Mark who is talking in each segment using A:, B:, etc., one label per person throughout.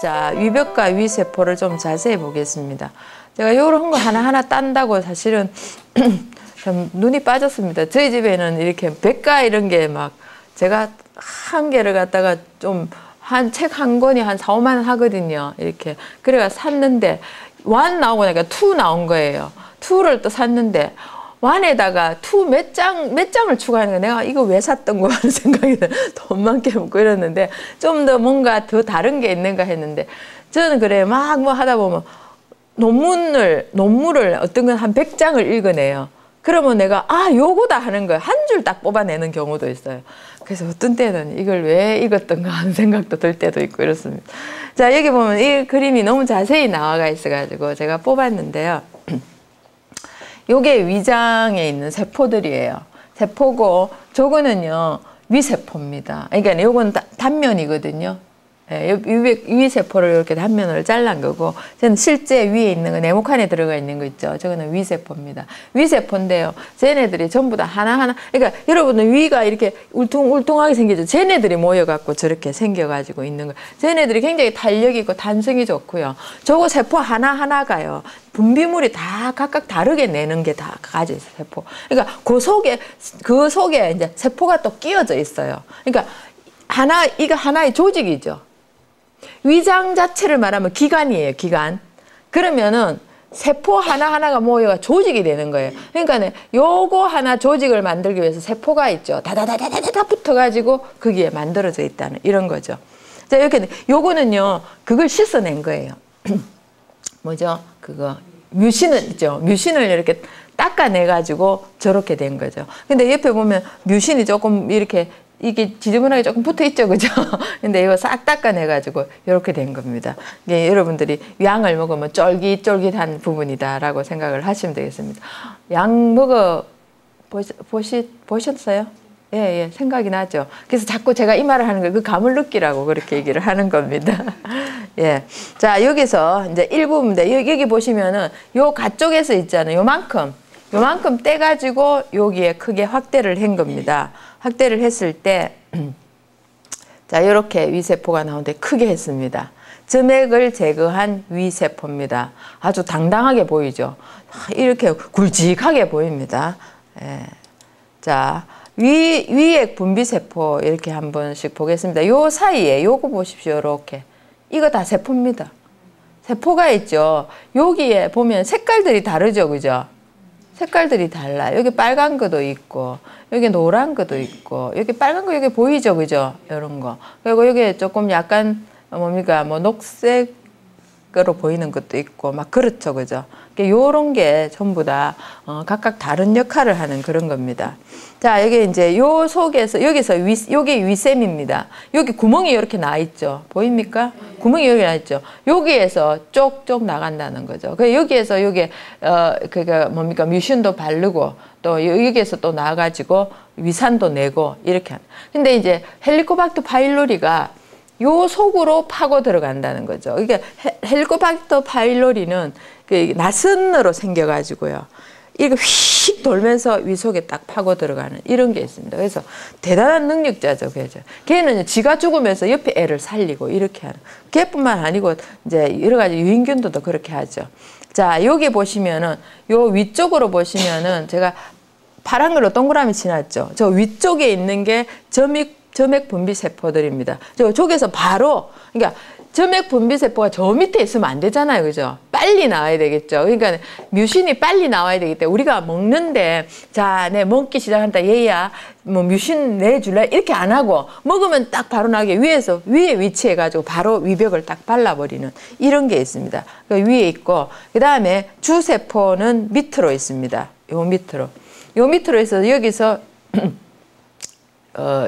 A: 자, 위벽과 위세포를 좀 자세히 보겠습니다. 제가 이런 거 하나하나 딴다고 사실은 참 눈이 빠졌습니다. 저희 집에는 이렇게 백과 이런 게 막 제가 한 개를 갖다가 좀 한 책 한 권이 한 4, 5만 원 하거든요. 이렇게. 그래가 샀는데 완 나오고 나니까 투 나온 거예요. 투를 또 샀는데 완에다가 투 몇 장을 추가하는 거 내가 이거 왜 샀던 거 하는 생각이 돈 많게 먹고 이랬는데 좀 더 뭔가 더 다른 게 있는가 했는데 저는 그래 막 뭐 하다 보면 논문을 어떤 건 한 100장을 읽어내요. 그러면 내가 요거다 하는 거 한 줄 딱 뽑아내는 경우도 있어요. 그래서 어떤 때는 이걸 왜 읽었던가 하는 생각도 들 때도 있고 이렇습니다. 자, 여기 보면 이 그림이 너무 자세히 나와가 있어가지고 제가 뽑았는데요. 요게 위장에 있는 세포들이에요. 세포고 저거는요 위세포입니다. 그러니까 요건 단면이거든요. 예, 위세포를 이렇게 단면으로 잘란 거고 저는 실제 위에 있는 거 네모칸에 들어가 있는 거 있죠. 저거는 위세포입니다. 위세포인데요. 쟤네들이 전부 다 하나하나 그러니까 여러분은 위가 이렇게 울퉁울퉁하게 생기죠. 쟤네들이 모여갖고 저렇게 생겨가지고 있는 거. 쟤네들이 굉장히 탄력이 있고 탄성이 좋고요. 저거 세포 하나하나가요. 분비물이 다 각각 다르게 내는 게 다 가져 있어요. 세포. 그러니까 그 속에 이제 세포가 또 끼어져 있어요. 그러니까 이거 하나의 조직이죠. 위장 자체를 말하면 기관이에요, 기관. 그러면은 세포 하나하나가 모여가 조직이 되는 거예요. 그러니까 요거 하나 조직을 만들기 위해서 세포가 있죠. 다다다다다다 붙어가지고 거기에 만들어져 있다는 이런 거죠. 자, 이렇게 요거는요, 그걸 씻어낸 거예요. 뭐죠? 그거 뮤신을 있죠. 뮤신을 이렇게 닦아내가지고 저렇게 된 거죠. 근데 옆에 보면 뮤신이 조금 이렇게 이게 지저분하게 조금 붙어 있죠, 그죠? 근데 이거 싹 닦아내가지고 이렇게 된 겁니다. 이게 여러분들이 양을 먹으면 쫄깃쫄깃한 부분이다라고 생각을 하시면 되겠습니다. 양 먹어 보셨어요? 예, 생각이 나죠. 그래서 자꾸 제가 이 말을 하는 거, 그 감을 느끼라고 그렇게 얘기를 하는 겁니다. 예. 자, 여기서 이제 일부인데, 여기 보시면은 요 가쪽에서 있잖아요. 요만큼 떼가지고 여기에 크게 확대를 한 겁니다. 확대를 했을 때, 자, 이렇게 위세포가 나오는데 크게 했습니다. 점액을 제거한 위세포입니다. 아주 당당하게 보이죠. 이렇게 굵직하게 보입니다. 예. 자, 위액 분비세포 이렇게 한 번씩 보겠습니다. 요 사이에 요거 보십시오. 이렇게. 이거 다 세포입니다. 세포가 있죠. 여기에 보면 색깔들이 다르죠. 그죠? 색깔들이 달라요. 여기 빨간 것도 있고, 여기 노란 것도 있고, 여기 빨간 거 여기 보이죠? 그죠? 이런 거. 그리고 여기 조금 약간 뭡니까? 뭐 녹색으로 보이는 것도 있고, 막 그렇죠. 그죠? 요런 게 전부 다 각각 다른 역할을 하는 그런 겁니다. 자, 여기 이제 요 속에서, 여기 위샘입니다. 여기 구멍이 이렇게 나 있죠. 보입니까? 구멍이 여기 나 있죠. 여기에서 쪽쪽 나간다는 거죠. 그 여기에서 여기, 그니까 뭡니까? 뮤신도 바르고, 또 여기에서 또 나가지고 위산도 내고, 이렇게 하는. 근데 이제 헬리코박터 파일로리가 요 속으로 파고 들어간다는 거죠. 그러니까 헬리코박터 파일로리는 그 나선으로 생겨가지고요. 이거 휙 돌면서 위 속에 딱 파고 들어가는 이런 게 있습니다. 그래서 대단한 능력자죠. 그죠? 걔는 지가 죽으면서 옆에 애를 살리고 이렇게 하는. 걔뿐만 아니고 이제 여러 가지 유인균들도 그렇게 하죠. 자, 여기 보시면은 요 위쪽으로 보시면은 제가 파란 걸로 동그라미 칠했죠. 저 위쪽에 있는 게 점액 분비 세포들입니다. 저기서 바로 그러니까 점액 분비 세포가 저 밑에 있으면 안 되잖아요. 그죠? 빨리 나와야 되겠죠. 그러니까 뮤신이 빨리 나와야 되기 때문에 우리가 먹는데 자, 내 먹기 시작한다. 얘야 뭐 뮤신 내줄래? 이렇게 안 하고 먹으면 딱 바로 나게 위에 위치해 가지고 바로 위벽을 딱 발라버리는 이런 게 있습니다. 그 위에 있고 그다음에 주세포는 밑으로 있습니다. 요 밑으로 해서 여기서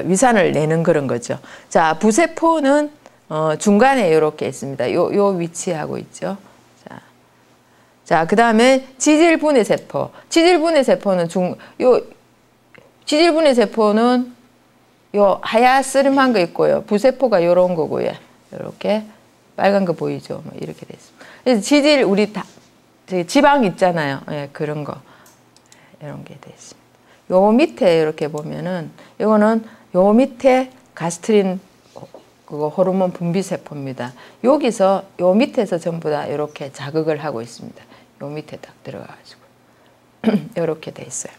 A: 위산을 내는 그런 거죠. 자, 부세포는 중간에 이렇게 있습니다. 요 위치하고 있죠. 자, 그 다음에 지질분해 세포. 지질분해 세포는 지질분해 세포는 요 하얗스름한 거 있고요. 부세포가 요런 거고요. 이렇게 빨간 거 보이죠? 뭐 이렇게 돼 있습니다. 그래서 우리 지방 있잖아요. 예, 그런 거. 이런 게 돼 있습니다. 요 밑에 이렇게 보면은, 요거는 요 밑에 가스트린 그거 호르몬 분비 세포입니다. 여기서 요 밑에서 전부 다 이렇게 자극을 하고 있습니다. 요 밑에 딱 들어가가지고 이렇게 돼 있어요.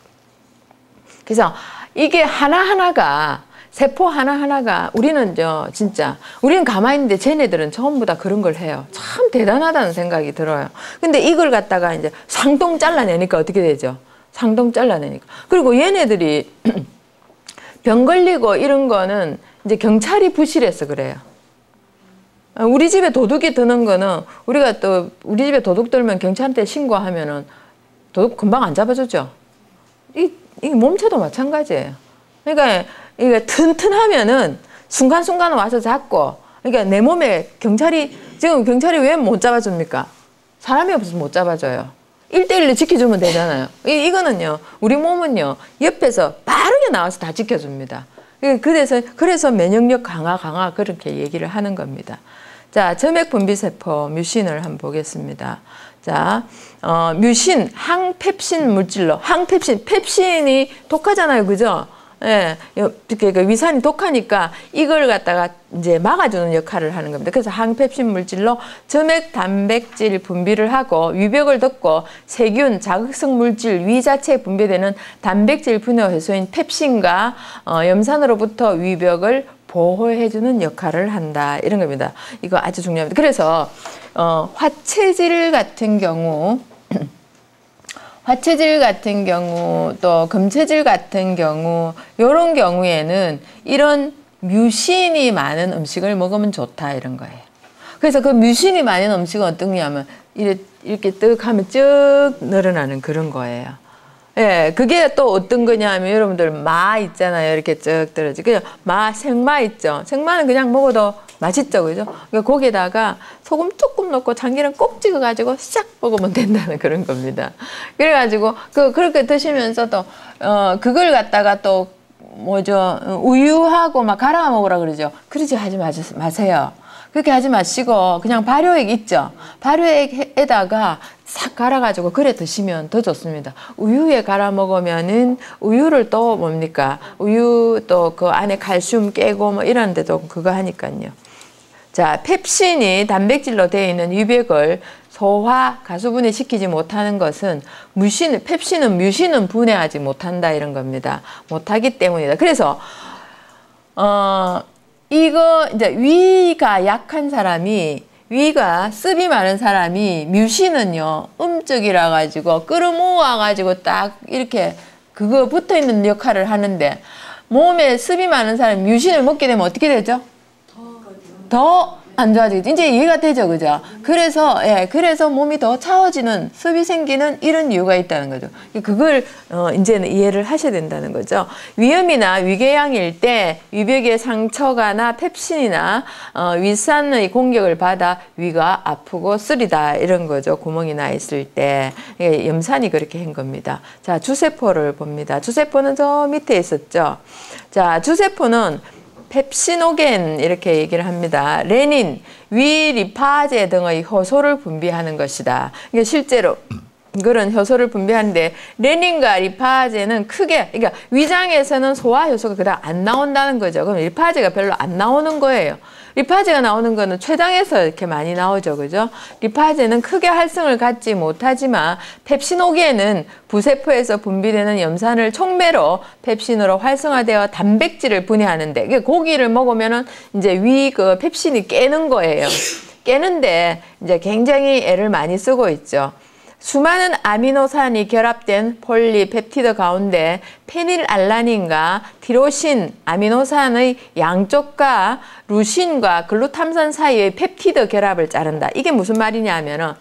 A: 그래서 이게 하나하나가 세포 하나하나가 우리는 진짜 우리는 가만히 있는데 쟤네들은 전부 다 그런 걸 해요. 참 대단하다는 생각이 들어요. 근데 이걸 갖다가 이제 상동 잘라내니까 어떻게 되죠? 상동 잘라내니까. 그리고 얘네들이 병 걸리고 이런 거는 이제 경찰이 부실해서 그래요. 우리 집에 도둑이 드는 거는 우리가 또 우리 집에 도둑 들면 경찰한테 신고하면은 도둑 금방 안 잡아주죠. 이 몸체도 마찬가지예요. 그러니까 이게 튼튼하면은 순간순간 와서 잡고, 그러니까 내 몸에 지금 경찰이 왜 못 잡아줍니까? 사람이 없어서 못 잡아줘요. 1대1로 지켜주면 되잖아요. 이거는요, 우리 몸은요, 옆에서 빠르게 나와서 다 지켜줍니다. 그래서 면역력 강화 그렇게 얘기를 하는 겁니다. 자, 점액 분비세포 뮤신을 한번 보겠습니다. 자, 뮤신, 항펩신 물질로, 펩신이 독하잖아요. 그죠? 예, 그 위산이 독하니까 이걸 갖다가 이제 막아주는 역할을 하는 겁니다. 그래서 항펩신 물질로 점액 단백질 분비를 하고 위벽을 덮고 세균, 자극성 물질, 위 자체에 분비되는 단백질 분해 효소인 펩신과 염산으로부터 위벽을 보호해주는 역할을 한다. 이런 겁니다. 이거 아주 중요합니다. 그래서 화채질 같은 경우 또 금체질 같은 경우 이런 경우에는 이런 뮤신이 많은 음식을 먹으면 좋다 이런 거예요. 그래서 그 뮤신이 많은 음식은 어떤 거냐면 이렇게 뜩 하면 쭉 늘어나는 그런 거예요. 예, 그게 또 어떤 거냐면 여러분들 마 있잖아요. 이렇게 쭉 떨어지. 그냥 생마 있죠. 생마는 그냥 먹어도 맛있죠, 그죠? 그러니까 거기다가 소금 조금 넣고 참기름 꼭 찍어가지고 싹 먹으면 된다는 그런 겁니다. 그래가지고 그렇게 드시면서 또 그걸 갖다가 또 우유하고 막 갈아 먹으라 그러죠. 그러지 하지 마세요. 그렇게 하지 마시고 그냥 발효액 있죠. 발효액에다가 싹 갈아가지고 그래 드시면 더 좋습니다. 우유에 갈아 먹으면은 우유를 또 뭡니까? 우유 또 그 안에 칼슘 깨고 뭐 이런데도 그거 하니까요. 자, 펩신이 단백질로 되어 있는 위벽을 소화, 가수분해 시키지 못하는 것은 펩신은 뮤신은 분해하지 못한다 이런 겁니다. 못하기 때문이다. 그래서 이거 이제 위가 약한 사람이 위가 습이 많은 사람이 뮤신은요 음적이라 가지고 끌어모아 가지고 딱 이렇게 그거 붙어 있는 역할을 하는데 몸에 습이 많은 사람이 뮤신을 먹게 되면 어떻게 되죠? 더 안 좋아지겠죠. 이제 이해가 되죠, 그죠? 그래서 몸이 더 차워지는 습이 생기는 이런 이유가 있다는 거죠. 그걸 이제는 이해를 하셔야 된다는 거죠. 위염이나 위궤양일 때 위벽에 상처가 나 펩신이나 위산의 공격을 받아 위가 아프고 쓰리다 이런 거죠. 구멍이 나 있을 때 염산이 그렇게 한 겁니다. 자, 주세포를 봅니다. 주세포는 저 밑에 있었죠. 자, 주세포는 펩시노겐 이렇게 얘기를 합니다. 레닌, 위 리파제 등의 효소를 분비하는 것이다. 그러니까 실제로 그런 효소를 분비하는데 레닌과 리파제는 크게 그러니까 위장에서는 소화 효소가 그다음 안 나온다는 거죠. 그럼 리파제가 별로 안 나오는 거예요. 리파제가 나오는 거는 췌장에서 이렇게 많이 나오죠. 그죠? 리파제는 크게 활성을 갖지 못하지만 펩시노겐은 부세포에서 분비되는 염산을 촉매로 펩신으로 활성화되어 단백질을 분해하는데 고기를 먹으면은 이제 그 펩신이 깨는 거예요. 깨는데 이제 굉장히 애를 많이 쓰고 있죠. 수많은 아미노산이 결합된 폴리펩티드 가운데 페닐알라닌과 티로신, 아미노산의 양쪽과 루신과 글루탐산 사이의 펩티드 결합을 자른다. 이게 무슨 말이냐 하면은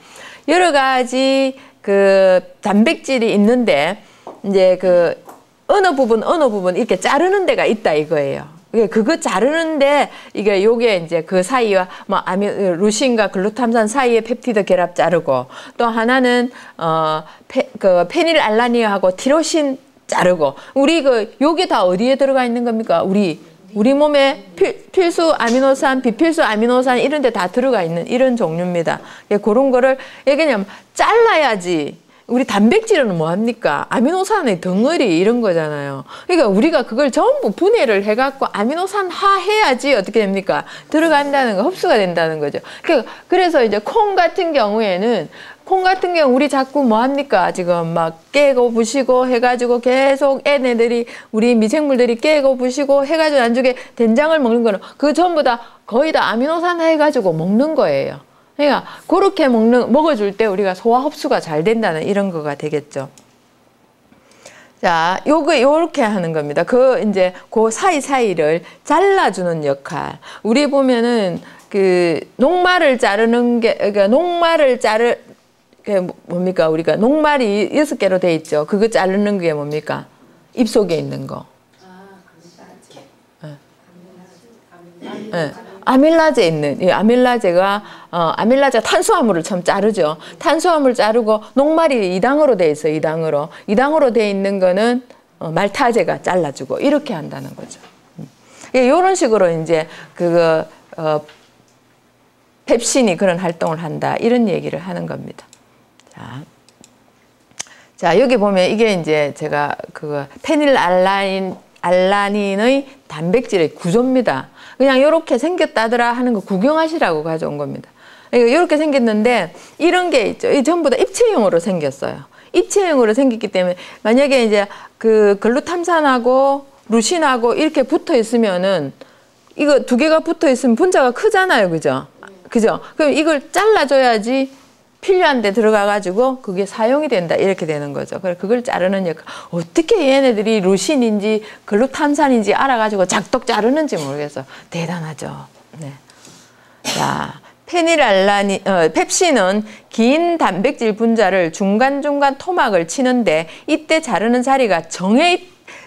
A: 여러 가지 그 단백질이 있는데 이제 그 어느 부분 이렇게 자르는 데가 있다 이거예요. 그거 자르는데 요게 이제 그 사이와 루신과 글루탐산 사이의 펩티드 결합 자르고 또 하나는 그 페닐알라닌하고 티로신 자르고 우리 요게 다 어디에 들어가 있는 겁니까? 우리 몸에 필수 아미노산, 비필수 아미노산 이런 데 다 들어가 있는 이런 종류입니다. 그런 거를 그냥 잘라야지 우리 단백질은 뭐합니까? 아미노산의 덩어리 이런 거잖아요. 그러니까 우리가 그걸 전부 분해를 해갖고 아미노산화 해야지 어떻게 됩니까? 들어간다는 거, 흡수가 된다는 거죠. 그래서 이제 콩 같은 경우에는 우리 자꾸 뭐합니까? 지금 막 깨고 부시고 해가지고 계속 얘네들이 우리 미생물들이 깨고 부시고 해가지고 나중에 된장을 먹는 거는 그 전부 다 거의 다 아미노산 해가지고 먹는 거예요. 그러니까 그렇게 먹어줄 때 우리가 소화 흡수가 잘 된다는 이런 거가 되겠죠. 자, 요렇게 하는 겁니다. 이제 그 사이사이를 잘라주는 역할. 우리 보면은 녹말을 자르는 게, 그러니까 뭡니까? 우리가 녹말이 6개로 돼 있죠. 그거 자르는 게 뭡니까? 입속에 있는 거. 네. 아밀라제 있는, 아밀라제가 탄수화물을 참 자르죠. 탄수화물 자르고, 녹말이 2당으로 돼 있어요, 2당으로. 2당으로 돼 있는 거는, 말타제가 잘라주고, 이렇게 한다는 거죠. 이런 식으로 이제, 펩신이 그런 활동을 한다, 이런 얘기를 하는 겁니다. 자, 여기 보면 이게 이제 제가 페닐알라닌의 단백질의 구조입니다. 그냥 이렇게 생겼다더라 하는 거 구경하시라고 가져온 겁니다. 이렇게 생겼는데 이런 게 있죠. 이 전부 다 입체형으로 생겼어요. 입체형으로 생겼기 때문에 만약에 이제 글루탐산하고 루신하고 이렇게 붙어 있으면은 이거 두 개가 붙어 있으면 분자가 크잖아요. 그죠? 그럼 이걸 잘라줘야지 필요한 데 들어가가지고 그게 사용이 된다. 이렇게 되는 거죠. 그래서 그걸 자르는 역할. 어떻게 얘네들이 루신인지 글루탐산인지 알아가지고 작독 자르는지 모르겠어. 대단하죠. 네. 자, 펩신은 긴 단백질 분자를 중간중간 토막을 치는데 이때 자르는 자리가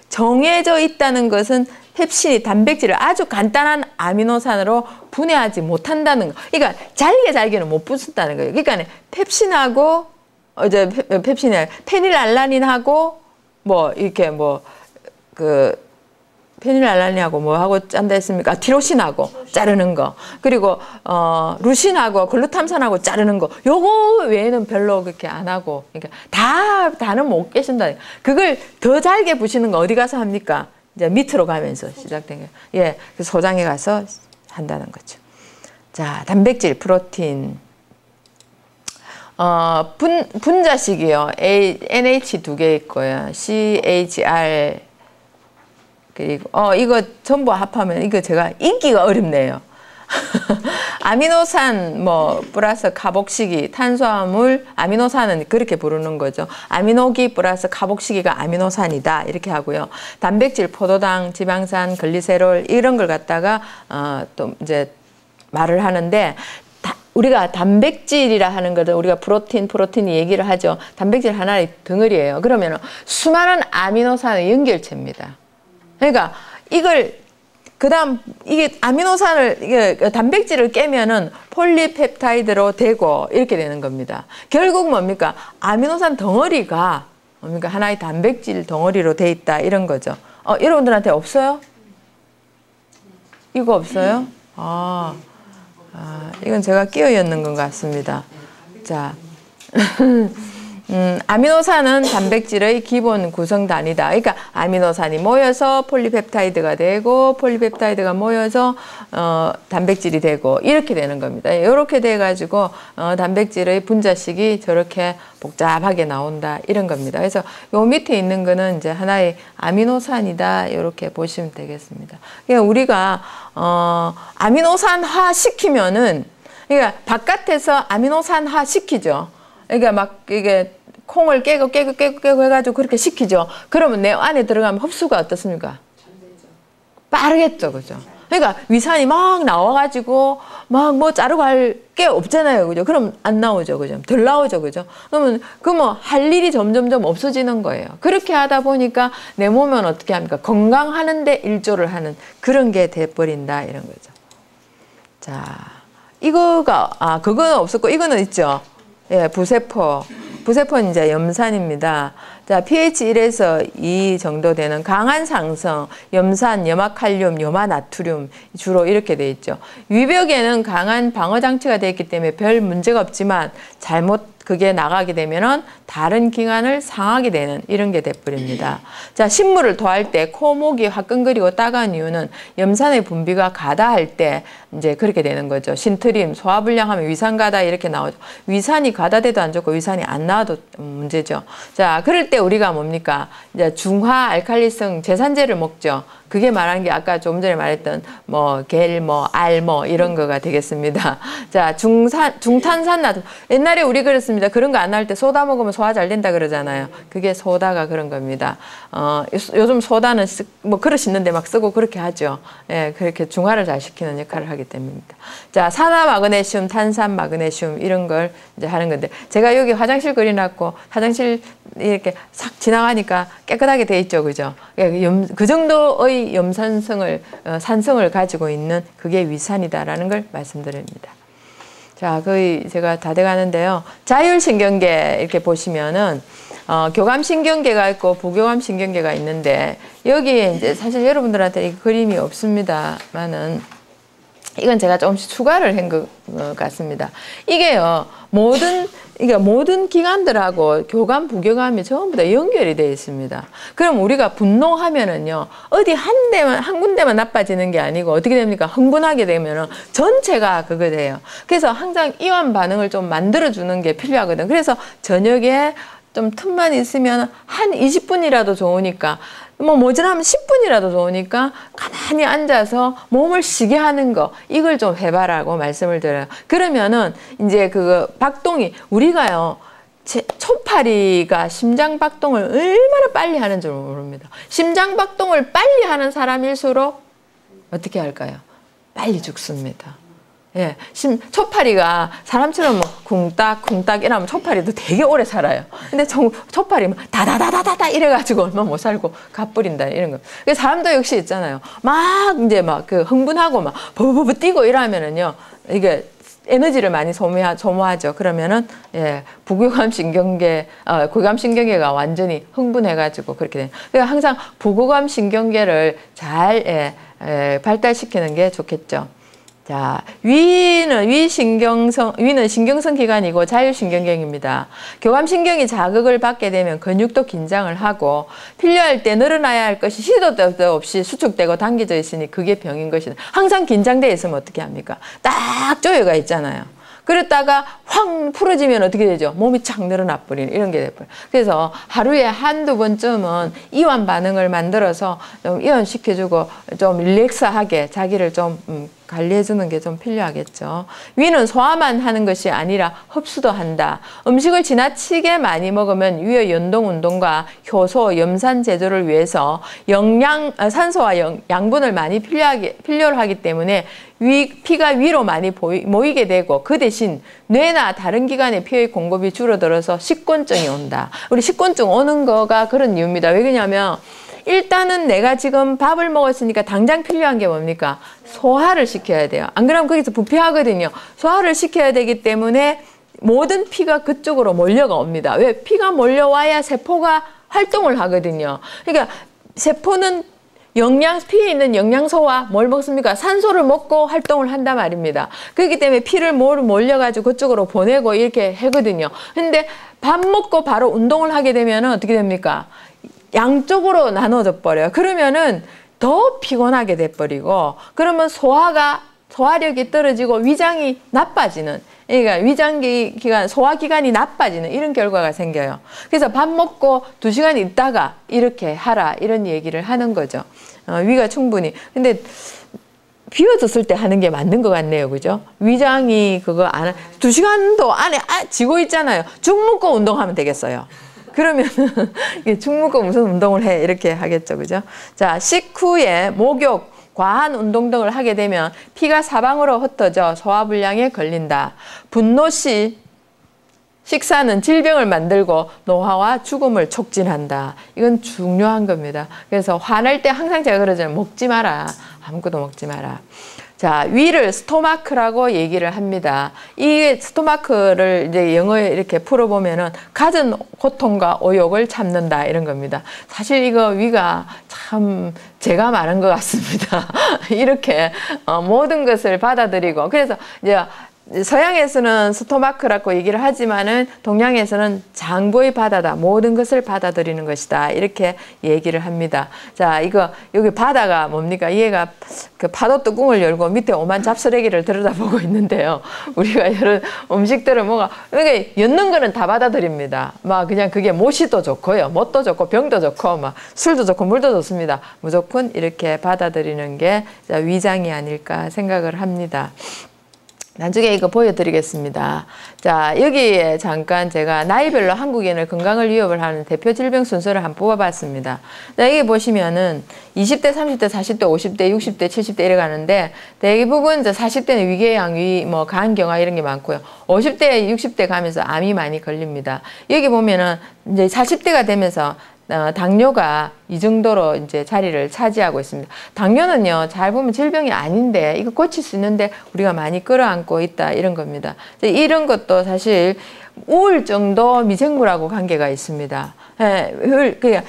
A: 정해져 있다는 것은 펩신이 단백질을 아주 간단한 아미노산으로 분해하지 못한다는 거. 그러니까 잘게는 못 붙는다는 거예요. 그러니까 펩신하고 페닐알라닌하고 페닐알라닌하고 뭐하고 짠다 했습니까? 티로신하고 자르는 거. 그리고 루신하고 글루탐산하고 자르는 거. 요거 외에는 별로 그렇게 안 하고. 그러니까 다는 못 계신다. 그걸 더 잘게 부시는 거 어디 가서 합니까? 이제 밑으로 가면서 시작된 거예요. 예, 소장에 가서 한다는 거죠. 자, 단백질, 프로틴. 분자식이요. NH 2개 있고요. CHR. 그리고, 이거 전부 합하면 이거 제가 읽기가 어렵네요. 아미노산 플러스 카복시기, 탄수화물, 아미노산은 그렇게 부르는 거죠. 아미노기 플러스 카복시기가 아미노산이다 이렇게 하고요. 단백질, 포도당, 지방산, 글리세롤 이런 걸 갖다가 또 이제 말을 하는데 우리가 단백질이라 하는 것을 우리가 프로틴 얘기를 하죠. 단백질 하나의 덩어리예요. 그러면 수많은 아미노산의 연결체입니다. 그러니까 이게 단백질을 깨면은 폴리펩타이드로 되고 이렇게 되는 겁니다. 결국 뭡니까? 아미노산 덩어리가 뭡니까? 하나의 단백질 덩어리로 돼 있다 이런 거죠. 여러분들한테 없어요? 이거 없어요? 이건 제가 끼어 였는 것 같습니다. 자. 아미노산은 단백질의 기본 구성 단위다. 그러니까 아미노산이 모여서 폴리펩타이드가 되고 폴리펩타이드가 모여서 단백질이 되고 이렇게 되는 겁니다. 이렇게 돼가지고 단백질의 분자식이 저렇게 복잡하게 나온다 이런 겁니다. 그래서 요 밑에 있는 거는 이제 하나의 아미노산이다 이렇게 보시면 되겠습니다. 그러니까 우리가 아미노산화 시키면은 그러니까 바깥에서 아미노산화 시키죠. 그러니까 막 이게 콩을 깨고 해가지고 그렇게 식히죠. 그러면 내 안에 들어가면 흡수가 어떻습니까? 빠르겠죠, 그죠? 그러니까 위산이 막 나와가지고 막 자르고 할 게 없잖아요, 그죠? 그럼 안 나오죠, 그죠? 덜 나오죠, 그죠? 그러면 할 일이 점점점 없어지는 거예요. 그렇게 하다 보니까 내 몸은 어떻게 합니까? 건강하는데 일조를 하는 그런 게 돼버린다 이런 거죠. 자, 그거는 없었고 이거는 있죠. 예, 부세포. 부세포는 이제 염산입니다. 자, pH 1에서 2 정도 되는 강한 상성, 염산, 염화칼륨, 염화나트륨 주로 이렇게 돼 있죠. 위벽에는 강한 방어 장치가 되어 있기 때문에 별 문제가 없지만 잘못 그게 나가게 되면은 다른 기관을 상하게 되는 이런 게 돼버립니다. 자, 식물을 토할 때 코, 목이 화끈거리고 따가운 이유는 염산의 분비가 가다할 때 이제 그렇게 되는 거죠. 신트림, 소화불량하면 위산 가다 이렇게 나오죠. 위산이 가다돼도 안 좋고 위산이 안 나와도 문제죠. 자, 그럴 때 우리가 뭡니까? 이제 중화 알칼리성 제산제를 먹죠. 그게 말하는 게 아까 좀 전에 말했던 뭐 겔, 뭐 알, 뭐 이런 거가 되겠습니다. 자, 중탄산 나트륨. 옛날에 우리 그랬습니다. 그런 거 안 나올 때 소다 먹으면 소화 잘 된다 그러잖아요. 그게 소다가 그런 겁니다. 요즘 소다는 뭐 그릇 씻는데 막 쓰고 그렇게 하죠. 예, 그렇게 중화를 잘 시키는 역할을 하기 때문입니다. 자, 산화 마그네슘, 탄산 마그네슘 이런 걸 이제 하는 건데 제가 여기 화장실 그려놨고 화장실 이렇게 싹 지나가니까 깨끗하게 돼 있죠, 그죠? 그 정도의 염산성을 산성을 가지고 있는 그게 위산이다라는 걸 말씀드립니다. 자, 거의 제가 다 돼가는데요. 자율신경계 이렇게 보시면은 교감신경계가 있고 부교감신경계가 있는데 여기에 이제 사실 여러분들한테 이 그림이 없습니다만은 이건 제가 조금씩 추가를 한 것 같습니다. 이게요, 모든 기관들하고 교감, 부교감이 전부 다 연결이 되어 있습니다. 그럼 우리가 분노하면은요, 어디 한 군데만 나빠지는 게 아니고 어떻게 됩니까? 흥분하게 되면은 전체가 그거 돼요. 그래서 항상 이완 반응을 좀 만들어주는 게 필요하거든. 그래서 저녁에 좀 틈만 있으면 한 20분이라도 좋으니까 뭐 모자라면 10분이라도 좋으니까 가만히 앉아서 몸을 쉬게 하는 거 이걸 좀 해봐라고 말씀을 드려요. 그러면은 이제 그 박동이 우리가요 초파리가 심장 박동을 얼마나 빨리 하는 줄 모릅니다. 심장 박동을 빨리 하는 사람일수록 어떻게 할까요? 빨리 죽습니다. 예, 초파리가 사람처럼 뭐 쿵딱 이러면 초파리도 되게 오래 살아요. 근데 초파리 다다다다다다 이래가지고 얼마 못 살고 가버린다 이런 거. 사람도 역시 있잖아요. 막 이제 막 그 흥분하고 막 버버버 뛰고 이러면은요 이게 에너지를 많이 소모하죠. 그러면은 예, 부교감신경계, 교감신경계가 완전히 흥분해가지고 그렇게 돼요. 그러니까 항상 부교감신경계를 잘 발달시키는 게 좋겠죠. 자, 위는 신경성 기관이고 자율신경계입니다. 교감신경이 자극을 받게 되면 근육도 긴장을 하고 필요할 때 늘어나야 할 것이 시도 때도 없이 수축되고 당겨져 있으니 그게 병인 것이다. 항상 긴장되어 있으면 어떻게 합니까? 딱 조여가 있잖아요. 그랬다가 확 풀어지면 어떻게 되죠? 몸이 착 늘어나 버리는 이런 게 돼버려요. 그래서 하루에 한두 번쯤은 이완 반응을 만들어서 좀 이완시켜주고 좀 릴렉스하게 자기를 좀 관리해주는 게 좀 필요하겠죠. 위는 소화만 하는 것이 아니라 흡수도 한다. 음식을 지나치게 많이 먹으면 위의 연동 운동과 효소, 염산 제조를 위해서 산소와 양분을 많이 필요로 하기 때문에 피가 위로 많이 모이게 되고 그 대신 뇌나 다른 기관의 피의 공급이 줄어들어서 식곤증이 온다. 우리 식곤증 오는 거가 그런 이유입니다. 왜 그러냐면 일단은 내가 지금 밥을 먹었으니까 당장 필요한 게 뭡니까? 소화를 시켜야 돼요. 안 그러면 거기서 부패하거든요. 소화를 시켜야 되기 때문에 모든 피가 그쪽으로 몰려가 옵니다. 왜? 피가 몰려와야 세포가 활동을 하거든요. 그러니까 세포는 피에 있는 영양소와 뭘 먹습니까? 산소를 먹고 활동을 한단 말입니다. 그렇기 때문에 피를 몰려가지고 그쪽으로 보내고 이렇게 하거든요. 근데 밥 먹고 바로 운동을 하게 되면 어떻게 됩니까? 양쪽으로 나눠져 버려요. 그러면은 더 피곤하게 돼버리고 그러면 소화력이 떨어지고 위장이 나빠지는, 그러니까 위장기관, 소화기관이 나빠지는 이런 결과가 생겨요. 그래서 밥 먹고 2시간 있다가 이렇게 하라 이런 얘기를 하는 거죠. 위가 충분히. 근데 비워뒀을 때 하는 게 맞는 것 같네요. 그죠? 위장이 그거 2시간도 안에 지고 있잖아요. 죽 먹고 운동하면 되겠어요. 그러면은 죽 먹고 무슨 운동을 해 이렇게 하겠죠. 그죠? 자, 식후에 목욕, 과한 운동 등을 하게 되면 피가 사방으로 흩어져 소화불량에 걸린다. 분노 시 식사는 질병을 만들고 노화와 죽음을 촉진한다. 이건 중요한 겁니다. 그래서 화낼 때 항상 제가 그러잖아요. 먹지 마라. 아무것도 먹지 마라. 자, 위를 스토마크라고 얘기를 합니다. 이 스토마크를 이제 영어에 이렇게 풀어보면은 갖은 고통과 오욕을 참는다 이런 겁니다. 사실 이거 위가 참 제가 말한 것 같습니다. 이렇게 모든 것을 받아들이고 그래서 이제 서양에서는 스토마크라고 얘기를 하지만은 동양에서는 장보의 바다다. 모든 것을 받아들이는 것이다. 이렇게 얘기를 합니다. 자, 이거 여기 바다가 뭡니까? 얘가 그 파도 뚜껑을 열고 밑에 오만 잡쓰레기를 들여다보고 있는데요. 우리가 이런 음식들을 뭐가 그러니까 엮는 거는 다 받아들입니다. 막 그냥 그게 모시도 좋고요. 못도 좋고 병도 좋고 막 술도 좋고 물도 좋습니다. 무조건 이렇게 받아들이는 게 위장이 아닐까 생각을 합니다. 나중에 이거 보여드리겠습니다. 자, 여기에 잠깐 제가 나이별로 한국인의 건강을 위협을 하는 대표 질병 순서를 한번 뽑아봤습니다. 자, 여기 보시면은 20대, 30대, 40대, 50대, 60대, 70대 이래 가는데 대부분 이제 40대는 위궤양, 뭐 간경화 이런 게 많고요. 50대, 60대 가면서 암이 많이 걸립니다. 여기 보면은 이제 40대가 되면서 당뇨가 이 정도로 이제 자리를 차지하고 있습니다. 당뇨는요, 잘 보면 질병이 아닌데, 이거 고칠 수 있는데, 우리가 많이 끌어안고 있다, 이런 겁니다. 이런 것도 사실 우울증도 미생물하고 관계가 있습니다. 그냥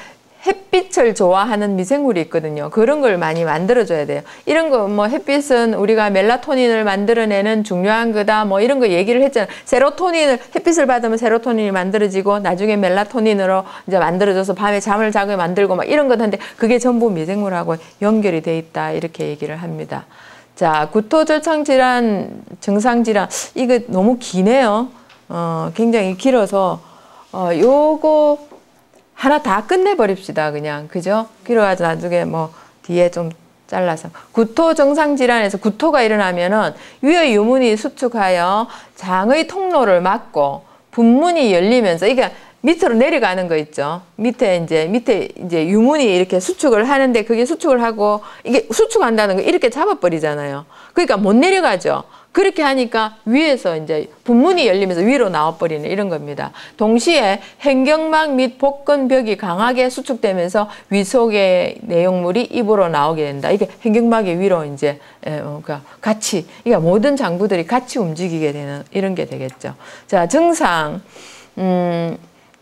A: 햇빛을 좋아하는 미생물이 있거든요. 그런 걸 많이 만들어줘야 돼요. 이런 거 뭐 햇빛은 우리가 멜라토닌을 만들어내는 중요한 거다 뭐 이런 거 얘기를 했잖아요. 세로토닌을 햇빛을 받으면 세로토닌이 만들어지고 나중에 멜라토닌으로 이제 만들어져서 밤에 잠을 자게 만들고 막 이런 거던데 그게 전부 미생물하고 연결이 돼 있다 이렇게 얘기를 합니다. 자, 구토절창질환, 증상질환 이거 너무 기네요. 굉장히 길어서 요거 하나 다 끝내버립시다, 그냥. 그죠? 그래가지고 나중에 뭐, 뒤에 좀 잘라서. 구토 증상질환에서 구토가 일어나면은 위의 유문이 수축하여 장의 통로를 막고 분문이 열리면서, 이게 밑으로 내려가는 거 있죠. 밑에 이제 유문이 이렇게 수축을 하는데 그게 수축을 하고, 이게 수축한다는 거 이렇게 잡아버리잖아요. 그러니까 못 내려가죠. 그렇게 하니까 위에서 이제 분문이 열리면서 위로 나와버리는 이런 겁니다. 동시에 행경막 및 복근벽이 강하게 수축되면서 위 속의 내용물이 입으로 나오게 된다. 이게 행경막이 위로 이제 그러니까 같이, 그러니까 모든 장부들이 같이 움직이게 되는 이런 게 되겠죠. 자, 증상.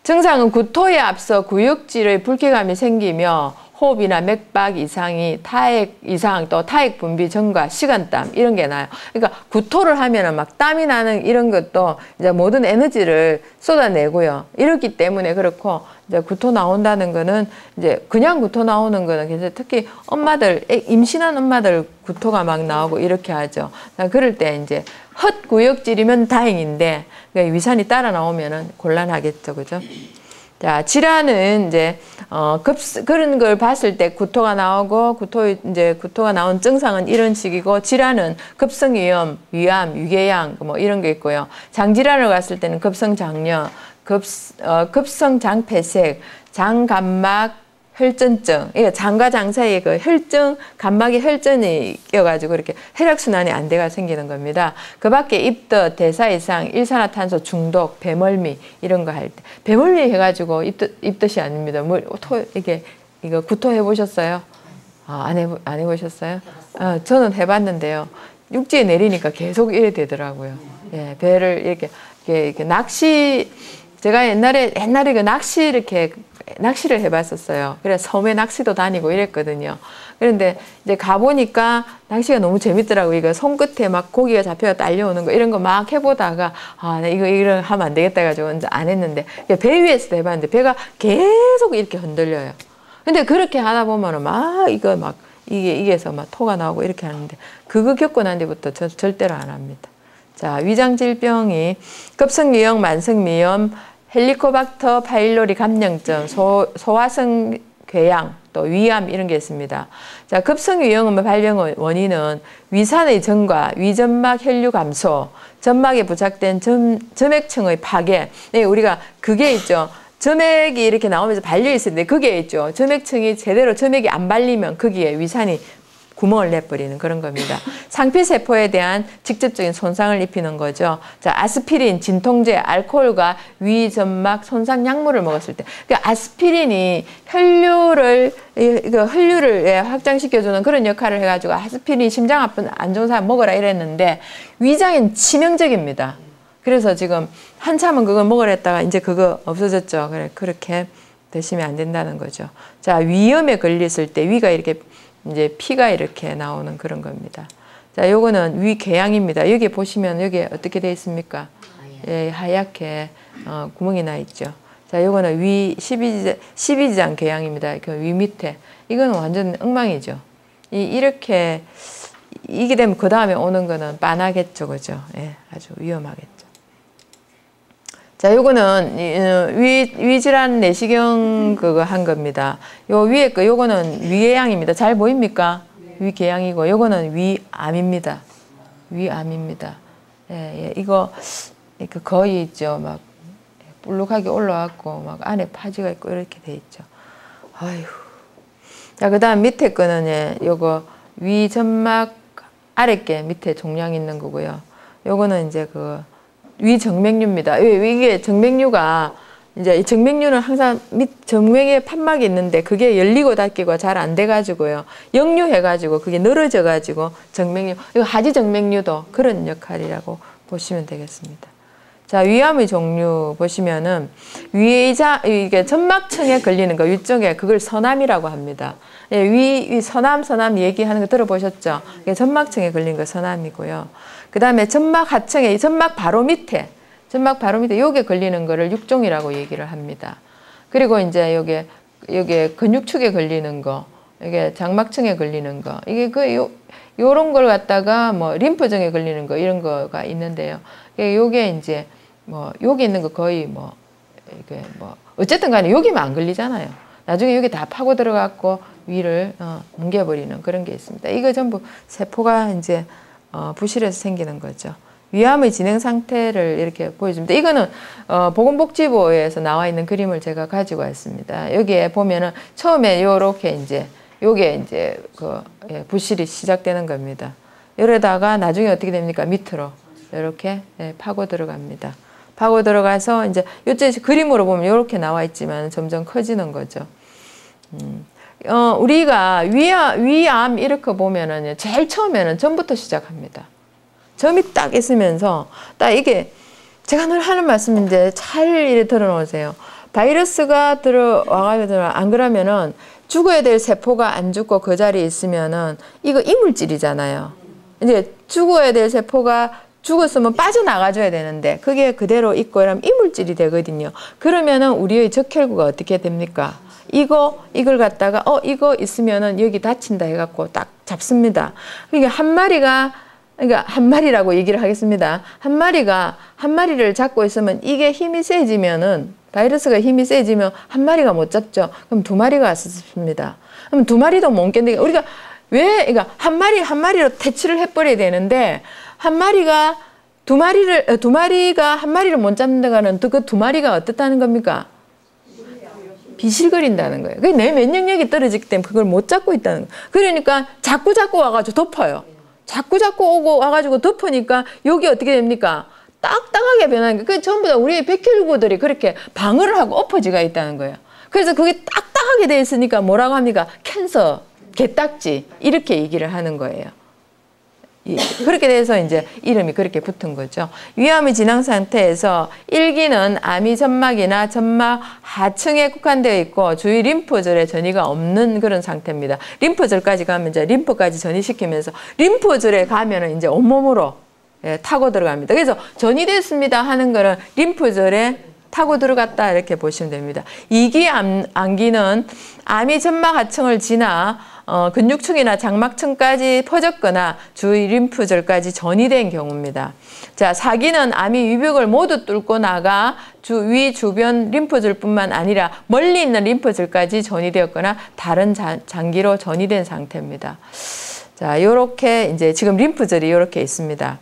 A: 증상은 구토에 앞서 구역질의 불쾌감이 생기며 호흡이나 맥박 이상이 타액 이상 또 타액 분비 증가, 식은땀 이런 게 나요. 그러니까 구토를 하면은 막 땀이 나는 이런 것도 이제 모든 에너지를 쏟아내고요. 이렇기 때문에 그렇고 이제 구토 나온다는 거는 이제 그냥 구토 나오는 거는 굉장히 특히 엄마들 임신한 엄마들 구토가 막 나오고 이렇게 하죠. 그럴 때 이제 헛구역질이면 다행인데 그러니까 위산이 따라 나오면은 곤란하겠죠, 그죠? 자, 질환은 이제 그런 걸 봤을 때 구토가 나오고 구토가 나온 증상은 이런 식이고 질환은 급성위염, 위암, 위궤양 뭐 이런 게 있고요. 장질환을 갔을 때는 급성장염, 급성장폐색, 장감막 혈전증, 이게 장과 장 사이에 그 혈증, 감막에 혈전이 껴가지고 이렇게 혈액순환이 안 돼가 생기는 겁니다. 그 밖에 입덧, 대사 이상, 일산화탄소 중독, 배멀미 이런 거 할 때. 배멀미 해가지고 입덧이 아닙니다. 이거 구토 해보셨어요? 안 해보셨어요? 저는 해봤는데요. 육지에 내리니까 계속 이래 되더라고요. 예, 배를 이렇게 낚시, 제가 옛날에 그 낚시를 해봤었어요. 그래서 섬에 낚시도 다니고 이랬거든요. 그런데 이제 가보니까 낚시가 너무 재밌더라고요. 이거 손끝에 막 고기가 잡혀가 딸려오는 거 이런 거 막 해보다가 이거 하면 안 되겠다 해가지고 이제 안 했는데 배 위에서도 해봤는데 배가 계속 이렇게 흔들려요. 근데 그렇게 하다 보면은 이게서 막 토가 나오고 이렇게 하는데 그거 겪고 난 뒤부터 저 절대로 안 합니다. 자, 위장질병이 급성위염, 만성위염, 헬리코박터 파일로리 감염증, 소화성 궤양, 또 위암 이런 게 있습니다. 자, 급성위염의 발병 원인은 위산의 증가, 위점막 혈류 감소, 점막에 부착된 점액층의 파괴. 네, 우리가 그게 있죠. 점액이 이렇게 나오면서 발려 있을 때 그게 있죠. 점액층이 제대로 점액이 안 발리면 거기에 위산이 구멍을 내버리는 그런 겁니다. 상피세포에 대한 직접적인 손상을 입히는 거죠. 자, 아스피린, 진통제, 알코올과 위점막 손상 약물을 먹었을 때. 그러니까 아스피린이 혈류를 확장시켜주는 그런 역할을 해가지고 아스피린 심장 아픈 안 좋은 사람 먹어라 이랬는데 위장엔 치명적입니다. 그래서 지금 한참은 그걸 먹으랬다가 이제 그거 없어졌죠. 그렇게 드시면 안 된다는 거죠. 자, 위염에 걸렸을 때 위가 이렇게 이제 피가 이렇게 나오는 그런 겁니다. 자, 요거는 위궤양입니다. 여기 보시면 여기 어떻게 되어 있습니까? 예, 하얗게 구멍이 나 있죠. 자, 요거는 위 12지장 궤양입니다. 그 위 밑에. 이거는 완전 엉망이죠. 이렇게 이게 되면 그 다음에 오는 거는 빤하겠죠, 그죠? 예, 아주 위험하겠죠. 자, 요거는 위질환 내시경 그거 한 겁니다. 요 위에 거 요거는 위궤양입니다. 잘 보입니까? 위궤양이고 요거는 위암입니다. 위암입니다. 예, 예, 이거 거의 있죠. 막 볼록하게 올라왔고 막 안에 파지가 있고 이렇게 돼 있죠. 아휴. 자, 그다음 밑에 거는 예, 요거 위점막 아랫게 밑에 종양 있는 거고요. 요거는 이제 그 위정맥류입니다. 이게 정맥류가 이제 정맥류는 항상 밑 정맥에 판막이 있는데 그게 열리고 닫기가 잘 안 돼가지고요. 역류해가지고 그게 늘어져가지고 정맥류, 이거 하지 정맥류도 그런 역할이라고 보시면 되겠습니다. 자, 위암의 종류 보시면은 이게 점막층에 걸리는 거 위쪽에 그걸 선암이라고 합니다. 예, 선암 얘기하는 거 들어보셨죠? 이게 점막층에 걸린 거 선암이고요. 그 다음에 점막 하층에 점막 바로 밑에 요게 걸리는 거를 육종이라고 얘기를 합니다. 그리고 이제 요게 근육축에 걸리는 거, 이게 장막층에 걸리는 거, 이게 요런 걸 갖다가 뭐 림프종에 걸리는 거 이런 거가 있는데요. 요게 이제 뭐 여기 있는 거 거의 뭐 이게 뭐 어쨌든 간에 여기만 안 걸리잖아요. 나중에 여기 다 파고 들어갔고 위를 뭉개버리는 그런 게 있습니다. 이거 전부 세포가 이제 부실해서 생기는 거죠. 위암의 진행 상태를 이렇게 보여줍니다. 이거는 보건복지부에서 나와 있는 그림을 제가 가지고 왔습니다. 여기에 보면은 처음에 요렇게 이제 요게 이제 부실이 시작되는 겁니다. 이러다가 나중에 어떻게 됩니까? 밑으로 이렇게 파고 들어갑니다. 파고 들어가서 이제 요째 그림으로 보면 이렇게 나와 있지만 점점 커지는 거죠. 우리가 위암 이렇게 보면은 제일 처음에는 점부터 시작합니다. 점이 딱 있으면서 딱 이게 제가 늘 하는 말씀인데 잘 이래 들어놓으세요. 바이러스가 들어와가지고 안 그러면은 죽어야 될 세포가 안 죽고 그 자리에 있으면은 이거 이물질이잖아요. 이제 죽어야 될 세포가 죽었으면 빠져나가줘야 되는데 그게 그대로 있고 이러면 이물질이 되거든요. 그러면은 우리의 적혈구가 어떻게 됩니까? 이걸 갖다가 이거 있으면은 여기 다친다 해갖고 딱 잡습니다. 그러니까 한 마리라고 얘기를 하겠습니다. 한 마리를 잡고 있으면 이게 힘이 세지면은 바이러스가 힘이 세지면 한 마리가 못 잡죠. 그럼 두 마리가 와서 잡습니다. 그럼 두 마리도 못 견디게 우리가 그러니까 한 마리로 퇴치를 해버려야 되는데 두 마리가 한 마리를 못 잡는다가는 그 두 마리가 어떻다는 겁니까? 비실거린다는 거예요. 그게 내 면역력이 떨어지기 때문에 그걸 못 잡고 있다는 거예요. 그러니까 자꾸 와가지고 덮어요. 자꾸 오고 와가지고 덮으니까 여기 어떻게 됩니까? 딱딱하게 변하는 거예요. 그 전부 다 우리의 백혈구들이 그렇게 방어를 하고 엎어지가 있다는 거예요. 그래서 그게 딱딱하게 돼 있으니까 뭐라고 합니까? 캔서, 개딱지 이렇게 얘기를 하는 거예요. 그렇게 돼서 이제 이름이 그렇게 붙은 거죠. 위암의 진행 상태에서 1기는 암이 점막이나 점막 하층에 국한되어 있고 주위 림프절에 전이가 없는 그런 상태입니다. 림프절까지 가면 이제 림프까지 전이시키면서 림프절에 가면은 이제 온몸으로 타고 들어갑니다. 그래서 전이됐습니다 하는 거는 림프절에 타고 들어갔다 이렇게 보시면 됩니다. 2기 암기는 암이 점막 하층을 지나 근육층이나 장막층까지 퍼졌거나 주위 림프절까지 전이된 경우입니다. 자, 4기는 암이 위벽을 모두 뚫고 나가 위 주변 림프절뿐만 아니라 멀리 있는 림프절까지 전이되었거나 다른 장기로 전이된 상태입니다. 자, 요렇게 이제 지금 림프절이 요렇게 있습니다.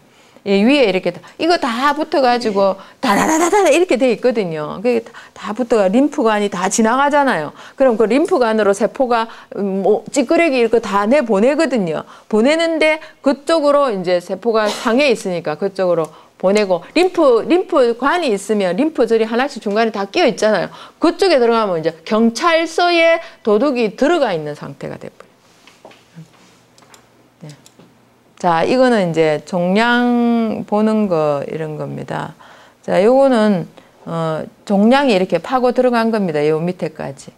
A: 위에 이렇게 이거 다 붙어가지고 다다다다다 이렇게 돼 있거든요. 그게 다 붙어가 림프관이 다 지나가잖아요. 그럼 그 림프관으로 세포가 뭐 찌끄레기 이렇게 다 내보내거든요. 보내는데 그쪽으로 이제 세포가 상해 있으니까 그쪽으로 보내고 림프관이 있으면 림프절이 하나씩 중간에 다 끼어 있잖아요. 그쪽에 들어가면 이제 경찰서에 도둑이 들어가 있는 상태가 돼버려요. 자, 이거는 이제 종양 보는 거 이런 겁니다. 자, 요거는 종양이 이렇게 파고 들어간 겁니다. 요 밑에까지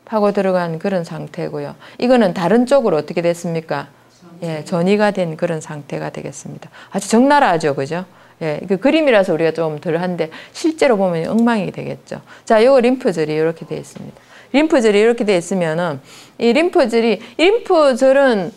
A: 파고 들어간 그런 상태고요. 이거는 다른 쪽으로 어떻게 됐습니까? 예, 전이가 된 그런 상태가 되겠습니다. 아주 적나라하죠, 그죠? 예, 그 그림이라서 우리가 좀 덜한데 실제로 보면 엉망이 되겠죠. 자, 요거 림프절이 이렇게 되어 있습니다. 림프절이 이렇게 되어 있으면은 이 림프절은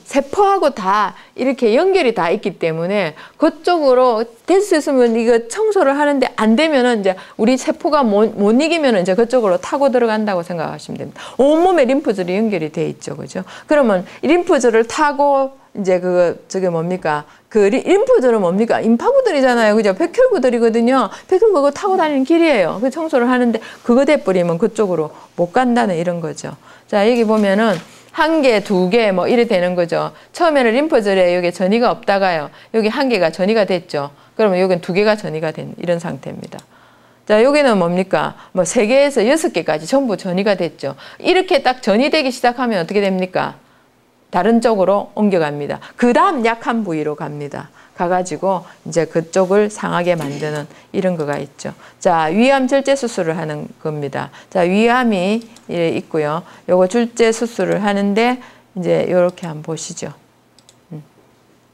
A: 세포하고 다 이렇게 연결이 다 있기 때문에 그쪽으로 될 수 있으면 이거 청소를 하는데 안 되면은 이제 우리 세포가 못 이기면은 이제 그쪽으로 타고 들어간다고 생각하시면 됩니다. 온몸에 림프절이 연결이 돼 있죠, 그죠? 그러면 이 림프절을 타고 이제 저게 뭡니까? 그 림프절은 뭡니까? 임파구들이잖아요. 그죠? 백혈구들이거든요. 백혈구가 타고 다니는 길이에요. 그 청소를 하는데 그거 돼버리면 그쪽으로 못 간다는 이런 거죠. 자, 여기 보면은 1개, 2개 뭐 이래 되는 거죠. 처음에는 림프절에 여기 전이가 없다가요. 여기 1개가 전이가 됐죠. 그러면 여기는 2개가 전이가 된 이런 상태입니다. 자, 여기는 뭡니까? 뭐 3개에서 6개까지 전부 전이가 됐죠. 이렇게 딱 전이되기 시작하면 어떻게 됩니까? 다른 쪽으로 옮겨갑니다. 그 다음 약한 부위로 갑니다. 가가지고 이제 그쪽을 상하게 만드는 이런 거가 있죠. 자, 위암 절제 수술을 하는 겁니다. 자, 위암이 있고요. 요거 절제 수술을 하는데 이제 요렇게 한번 보시죠.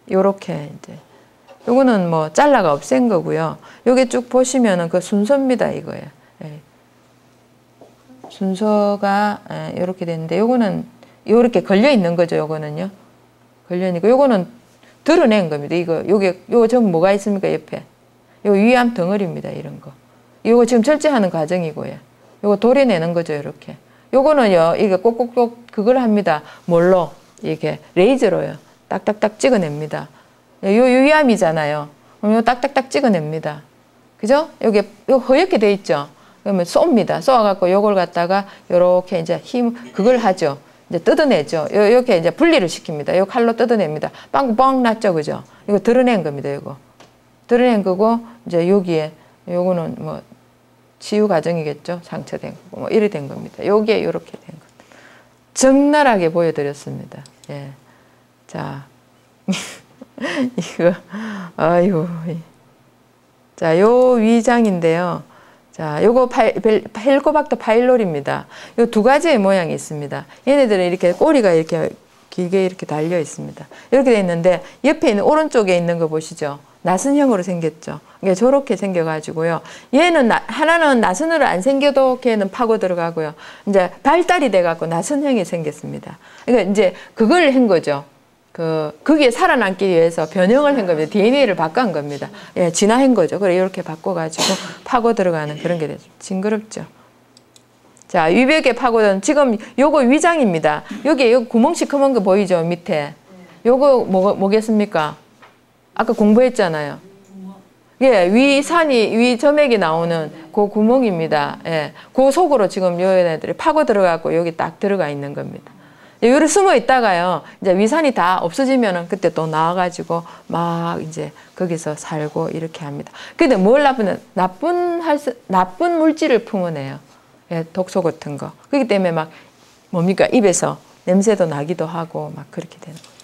A: 요렇게 이제 요거는 뭐 잘라가 없앤 거고요. 요게 쭉 보시면은 그 순서입니다, 이거예요. 예. 순서가 요렇게 되는데 요거는 요렇게 걸려 있는 거죠, 요거는요. 걸려 있는 거. 요거는 드러낸 겁니다. 요거 전부 뭐가 있습니까, 옆에? 요 위암 덩어리입니다, 이런 거. 요거 지금 절제하는 과정이고요. 요거 도려내는 거죠, 이렇게. 요거는요, 이게 꼭꼭꼭 그걸 합니다. 뭘로? 이렇게 레이저로요. 딱딱딱 찍어냅니다. 요 위암이잖아요. 그럼 요 딱딱딱 찍어냅니다. 그죠? 요 허옇게 돼 있죠? 그러면 쏩니다. 쏘아갖고 요걸 갖다가 요렇게 이제 그걸 하죠. 이제 뜯어내죠. 이렇게 이제 분리를 시킵니다. 요 칼로 뜯어냅니다. 빵 났죠, 그죠? 이거 드러낸 겁니다, 이거. 드러낸 거고, 이제 여기에, 요거는 뭐, 치유 과정이겠죠? 상처된 거고, 뭐, 이래 된 겁니다. 요게 요렇게 된 겁니다. 적나라하게 보여드렸습니다. 예. 자, 이거, 아이고. 자, 요 위장인데요. 자, 요거 헬리코박터 파일로리입니다. 요 2가지의 모양이 있습니다. 얘네들은 이렇게 꼬리가 이렇게 길게 이렇게 달려 있습니다. 이렇게 돼 있는데 옆에 있는 오른쪽에 있는 거 보시죠. 나선형으로 생겼죠. 이게 저렇게 생겨가지고요. 얘는 하나는 나선으로 안 생겨도 걔는 파고 들어가고요. 이제 발달이 돼갖고 나선형이 생겼습니다. 그러니까 이제 그걸 한 거죠. 그게 살아남기 위해서 변형을 한 겁니다. DNA를 바꾼 겁니다. 예, 진화한 거죠. 그래, 이렇게 바꿔가지고 파고 들어가는 그런 게 되죠. 징그럽죠. 자, 위벽에 파고든, 지금 요거 위장입니다. 여기 구멍 시커먼 거 보이죠? 밑에. 요거 뭐겠습니까? 아까 공부했잖아요. 예, 위점액이 나오는 그 구멍입니다. 예, 그 속으로 지금 요 애들이 파고 들어가고 여기 딱 들어가 있는 겁니다. 여기 숨어 있다가요, 이제 위산이 다 없어지면은 그때 또 나와가지고 막 이제 거기서 살고 이렇게 합니다. 근데 뭘 나쁜 물질을 품어내요. 예, 독소 같은 거. 그렇기 때문에 막 뭡니까? 입에서 냄새도 나기도 하고 막 그렇게 되는 거예요.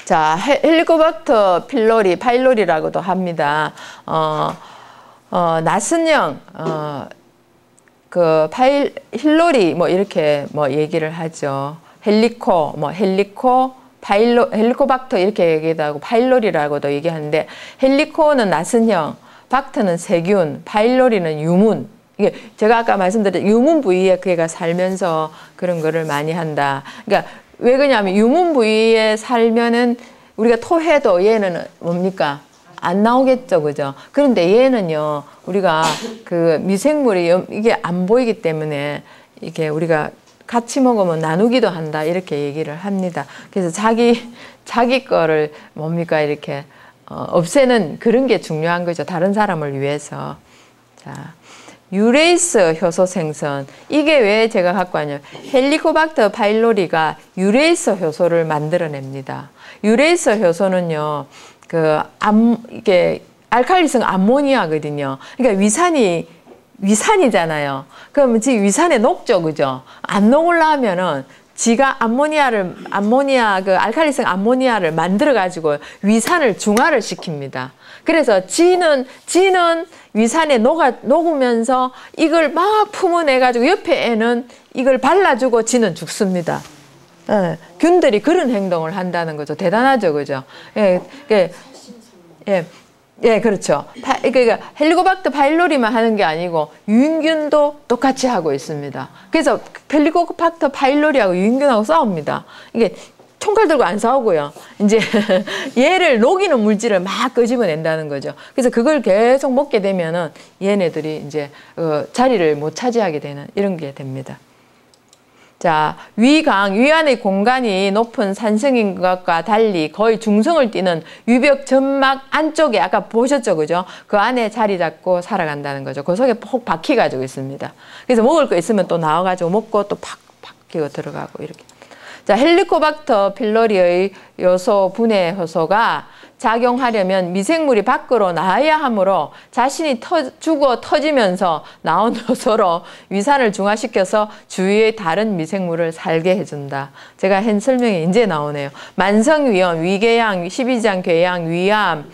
A: 자, 헬리코박터 파일로리라고도 합니다. 나선형, 힐로리 뭐 이렇게 뭐 얘기를 하죠. 헬리코박터 이렇게 얘기도 하고 파일로리라고도 얘기하는데, 헬리코는 나선형, 박터는 세균, 파일로리는 유문. 이게 제가 아까 말씀드린 유문 부위에 그애가 살면서 그런 거를 많이 한다. 그러니까 왜 그러냐면 유문 부위에 살면은 우리가 토해도 얘는 뭡니까? 안 나오겠죠, 그죠? 그런데 얘는요, 우리가 그 미생물이 이게 안 보이기 때문에 이게 우리가 같이 먹으면 나누기도 한다, 이렇게 얘기를 합니다. 그래서 자기 거를 뭡니까? 이렇게 없애는 그런 게 중요한 거죠. 다른 사람을 위해서. 자, 유레이스 효소 생성. 이게 왜 제가 갖고 왔냐면 헬리코박터 파일로리가 유레이스 효소를 만들어냅니다. 유레이스 효소는요, 이게 알칼리성 암모니아거든요. 그러니까 위산이잖아요. 그러면 지금 위산에 녹죠, 그죠? 안 녹으려면은 지가 알칼리성 암모니아를 만들어가지고 위산을 중화를 시킵니다. 그래서 지는 위산에 녹으면서 이걸 막 품어내가지고 옆에 애는 이걸 발라주고 지는 죽습니다. 예, 균들이 그런 행동을 한다는 거죠. 대단하죠, 그죠? 예, 예, 예, 예, 그렇죠. 그러니까 헬리코박터 파일로리만 하는 게 아니고 유인균도 똑같이 하고 있습니다. 그래서 헬리코박터 파일로리하고 유인균하고 싸웁니다. 이게 총칼 들고 안 싸우고요. 이제 얘를 녹이는 물질을 막 끄집어낸다는 거죠. 그래서 그걸 계속 먹게 되면은 얘네들이 이제 자리를 못 차지하게 되는 이런 게 됩니다. 자, 위 안의 공간이 높은 산성인 것과 달리 거의 중성을 띠는 위벽 점막 안쪽에 아까 보셨죠, 그죠? 그 안에 자리 잡고 살아간다는 거죠. 그 속에 푹 박혀가지고 있습니다. 그래서 먹을 거 있으면 또 나와가지고 먹고 또 팍 박히고 들어가고 이렇게. 자, 헬리코박터 필로리의 요소 분해 효소가 작용하려면 미생물이 밖으로 나와야 하므로 자신이 죽어 터지면서 나온 효소로 위산을 중화시켜서 주위의 다른 미생물을 살게 해준다. 제가 한 설명이 이제 나오네요. 만성위염, 위궤양, 십이장궤양, 위암,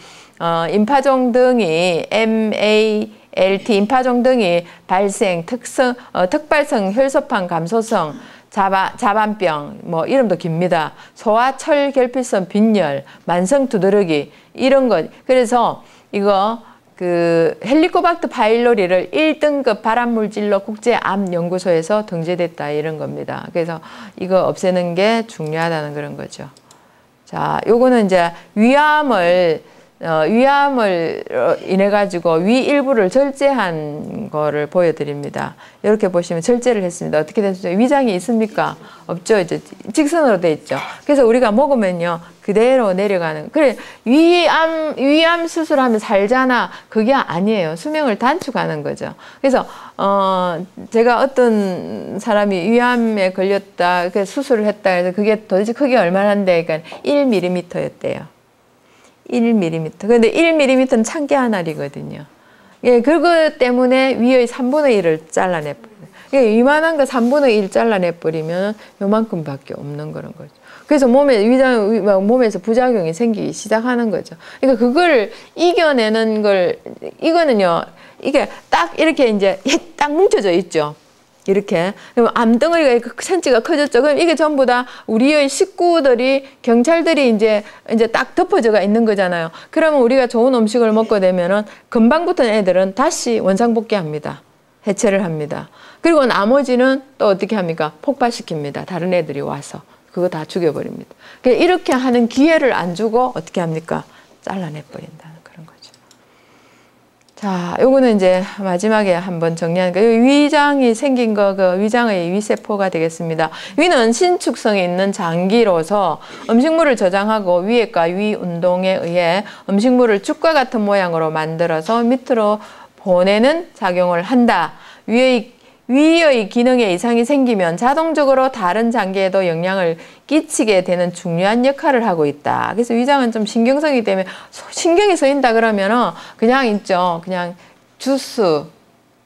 A: 임파종 등이 MALT 임파종 등이 발생, 특발성 혈소판 감소성, 자반병, 뭐 이름도 깁니다. 소아철결핍성 빈혈, 만성 두드러기 이런 것. 그래서 이거 그 헬리코박터 파일로리를 1등급 발암물질로 국제암연구소에서 등재됐다 이런 겁니다. 그래서 이거 없애는 게 중요하다는 그런 거죠. 자, 요거는 이제 위암을 인해 가지고 위 일부를 절제한 거를 보여드립니다. 이렇게 보시면 절제를 했습니다. 어떻게 됐어요? 위장이 있습니까? 없죠. 이제 직선으로 돼 있죠. 그래서 우리가 먹으면요 그대로 내려가는. 그래 위암 수술하면 살잖아. 그게 아니에요. 수명을 단축하는 거죠. 그래서 제가 어떤 사람이 위암에 걸렸다, 그 수술을 했다 해서 그게 도대체 크기 얼마나인데, 그러니까 1mm였대요. 1mm. 근데 1mm는 참깨 한 알이거든요. 예, 그것 때문에 위의 3분의 1을 잘라내버려요. 예, 이만한 거 3분의 1 잘라내버리면 요만큼밖에 없는 그런 거죠. 그래서 몸에서 부작용이 생기기 시작하는 거죠. 그러니까 그걸 이겨내는 걸, 이거는요, 이게 딱 이렇게 이제 딱 뭉쳐져 있죠. 이렇게. 그럼 암덩어리가 센치가 커졌죠. 그럼 이게 전부 다 우리의 식구들이, 경찰들이 이제 딱 덮어져가 있는 거잖아요. 그러면 우리가 좋은 음식을 먹게 되면은 금방부터 애들은 다시 원상복귀합니다. 해체를 합니다. 그리고 나머지는 또 어떻게 합니까? 폭발시킵니다. 다른 애들이 와서. 그거 다 죽여버립니다. 이렇게 하는 기회를 안 주고 어떻게 합니까? 잘라내버린다는 그런 거죠. 자, 요거는 이제 마지막에 한번 정리하는 거예요. 위장이 생긴 거, 그 위장의 위세포가 되겠습니다. 위는 신축성이 있는 장기로서 음식물을 저장하고 위액과 위 운동에 의해 음식물을 죽과 같은 모양으로 만들어서 밑으로 보내는 작용을 한다. 위의 기능에 이상이 생기면 자동적으로 다른 장기에도 영향을 끼치게 되는 중요한 역할을 하고 있다. 그래서 위장은 좀 신경성이기 때문에 신경이 쓰인다 그러면은 그냥 있죠. 그냥 주스,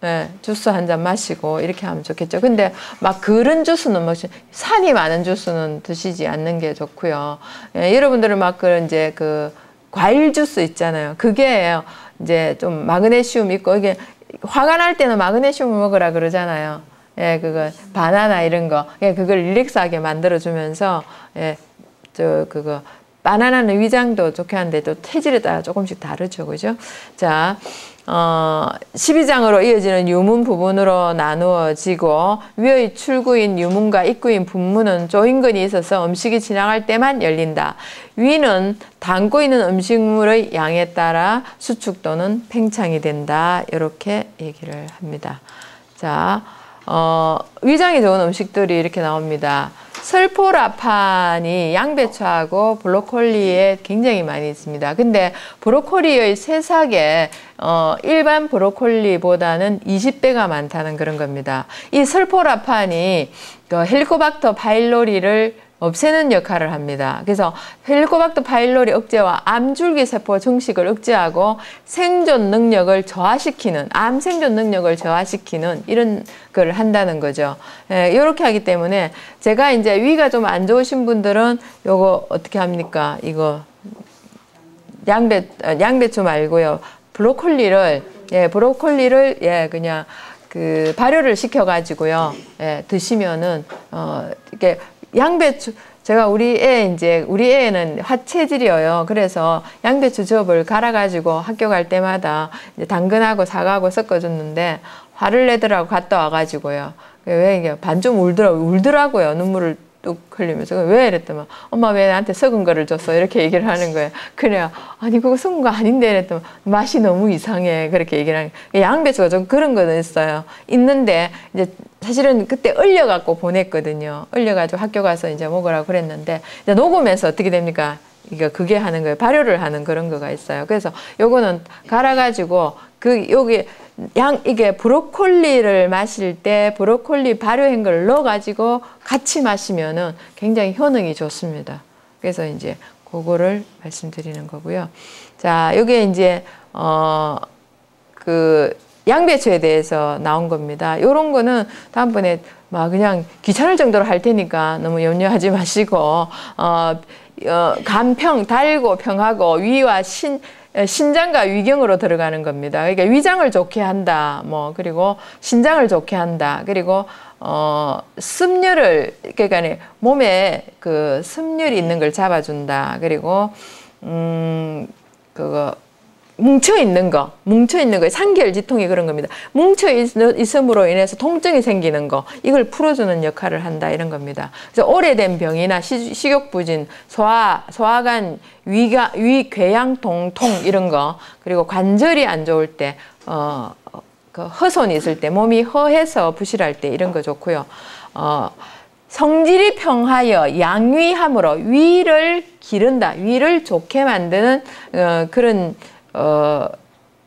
A: 예, 주스 한 잔 마시고 이렇게 하면 좋겠죠. 근데 막 그런 주스는 산이 많은 주스는 드시지 않는 게 좋고요. 예, 여러분들은 막 이제 그 과일 주스 있잖아요. 그게 이제 좀 마그네슘 있고 이게 화가 날 때는 마그네슘을 먹으라 그러잖아요. 예, 그거 바나나 이런 거, 예, 그걸 릴렉스하게 만들어주면서, 예, 그거 바나나는 위장도 좋게 하는데 또 체질에 따라 조금씩 다르죠, 그죠? 자, 12장으로 이어지는 유문 부분으로 나누어지고 위의 출구인 유문과 입구인 분문은 조인근이 있어서 음식이 지나갈 때만 열린다. 위는 담고 있는 음식물의 양에 따라 수축 또는 팽창이 된다. 이렇게 얘기를 합니다. 자, 위장에 좋은 음식들이 이렇게 나옵니다. 설포라판이 양배추하고 브로콜리에 굉장히 많이 있습니다. 근데 브로콜리의 새싹에 일반 브로콜리보다는 20배가 많다는 그런 겁니다. 이 설포라판이 헬리코박터 파일로리를 없애는 역할을 합니다. 그래서 헬리코박터 파일로리 억제와 암줄기세포 증식을 억제하고 생존 능력을 저하시키는, 암 생존 능력을 저하시키는 이런 걸 한다는 거죠. 예, 이렇게 하기 때문에 제가 이제 위가 좀 안 좋으신 분들은 요거 어떻게 합니까? 이거 양배추 말고요. 브로콜리를 그냥 발효를 시켜가지고요. 예, 드시면은, 이렇게 양배추, 제가 우리 애는 화체질이에요. 그래서 양배추 즙을 갈아가지고 학교 갈 때마다 이제 당근하고 사과하고 섞어줬는데 화를 내더라고, 갔다 와가지고요. 왜 이게 반쯤 울더라고요. 눈물을 뚝 흘리면서. 왜 이랬더만, 엄마 왜 나한테 썩은 거를 줬어? 이렇게 얘기를 하는 거예요. 그래요. 아니, 그거 썩은 거 아닌데 이랬더만, 맛이 너무 이상해. 그렇게 얘기를 하는 거예요. 양배추가 좀 그런 거는 있어요. 있는데, 이제 사실은 그때 얼려갖고 보냈거든요. 얼려가지고 학교 가서 이제 먹으라고 그랬는데, 이제 녹으면서 어떻게 됩니까? 그게 하는 거예요. 발효를 하는 그런 거가 있어요. 그래서 요거는 갈아가지고, 이게 브로콜리를 마실 때 브로콜리 발효한 걸 넣어가지고 같이 마시면은 굉장히 효능이 좋습니다. 그래서 이제 그거를 말씀드리는 거고요. 자, 요게 이제, 양배추에 대해서 나온 겁니다. 요런 거는 다음번에 막 그냥 귀찮을 정도로 할 테니까 너무 염려하지 마시고, 간평, 달고 평하고 위와 신장과 위경으로 들어가는 겁니다. 그러니까 위장을 좋게 한다. 그리고 신장을 좋게 한다. 그리고, 그러니까 몸에 그 습률이 있는 걸 잡아준다. 그리고, 뭉쳐있는 거, 상결지통이 그런 겁니다. 뭉쳐있음으로 인해서 통증이 생기는 거, 이걸 풀어주는 역할을 한다, 이런 겁니다. 그래서 오래된 병이나 식욕부진, 소화관, 위궤양통, 이런 거, 그리고 관절이 안 좋을 때, 허손이 있을 때, 몸이 허해서 부실할 때, 이런 거 좋고요. 성질이 평하여 양위함으로 위를 기른다, 위를 좋게 만드는 그런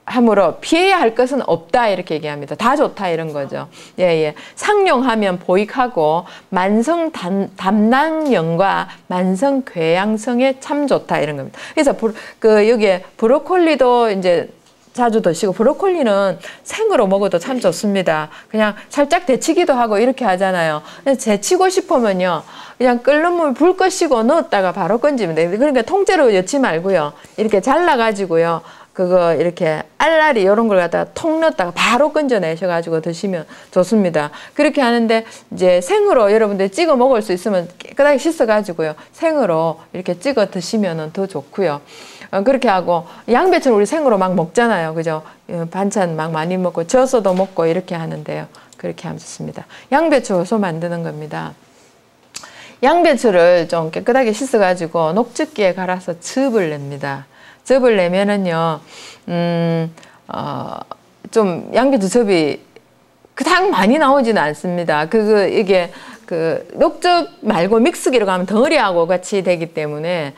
A: 함으로 피해야 할 것은 없다, 이렇게 얘기합니다. 다 좋다, 이런 거죠. 예. 상용하면 보익하고 만성 담낭염과 만성 궤양성에 참 좋다, 이런 겁니다. 그래서 여기에 브로콜리도 이제 자주 드시고, 브로콜리는 생으로 먹어도 참 좋습니다. 그냥 살짝 데치기도 하고 이렇게 하잖아요. 데치고 싶으면요, 그냥 끓는 물 불 끄시고 넣었다가 바로 건지면 돼요. 그러니까 통째로 넣지 말고요, 이렇게 잘라가지고요, 그거 이렇게 알라리 이런 걸 갖다가 통 넣었다가 바로 건져내셔가지고 드시면 좋습니다. 그렇게 하는데, 이제 생으로 여러분들 찍어 먹을 수 있으면 깨끗하게 씻어가지고요, 생으로 이렇게 찍어 드시면 더 좋고요. 그렇게 하고, 양배추는 우리 생으로 막 먹잖아요. 그죠? 반찬 막 많이 먹고, 져서도 먹고 이렇게 하는데요. 그렇게 하면 좋습니다. 양배추 효소 만드는 겁니다. 양배추를 좀 깨끗하게 씻어가지고 녹즙기에 갈아서 즙을 냅니다. 즙을 내면은요, 좀 양배추즙이 그닥 많이 나오지는 않습니다. 이게 녹즙 말고 믹스기로 가면 덩어리하고 같이 되기 때문에,